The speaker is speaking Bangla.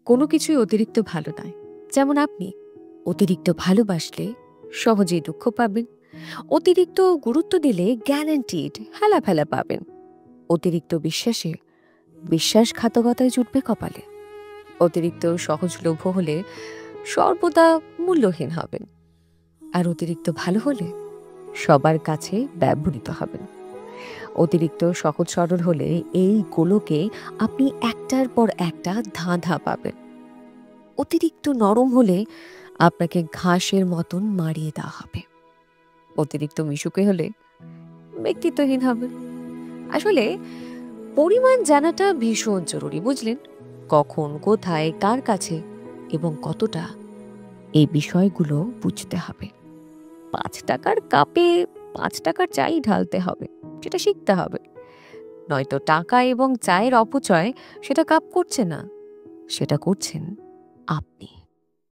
কোনো কিছুই অতিরিক্ত ভালো নয়। যেমন আপনি অতিরিক্ত ভালোবাসলে সহজেই দুঃখ পাবেন, অতিরিক্ত গুরুত্ব দিলে গ্যারান্টিড হেলাফেলা পাবেন, অতিরিক্ত বিশ্বাসে বিশ্বাসঘাতকতায় জুটবে কপালে, অতিরিক্ত সহজলভ্য হলে সর্বদা মূল্যহীন হবেন, আর অতিরিক্ত ভালো হলে সবার কাছে ব্যবহৃত হবেন। অতিরিক্ত সহজ সরল হলে এই গোলকে আপনি একটার পর একটা ধাঁধা পাবেন। অতিরিক্ত নরম হলে আপনাকে ঘাসের মতন মারিয়ে দেওয়া হবে। অতিরিক্ত মিশুকে হলে ব্যক্তিত্বহীন হবে। আসলে পরিমাণ জানাটা ভীষণ জরুরি, বুঝলেন? কখন, কোথায়, কার কাছে এবং কতটা, এই বিষয়গুলো বুঝতে হবে। ৫ টাকার কাপে ৫ টাকার চাই ঢালতে হবে, সেটা শিখতে হবে। নয়তো টাকা এবং চায়ের অপচয় সেটা কাপ করছে না, সেটা করছেন আপনি।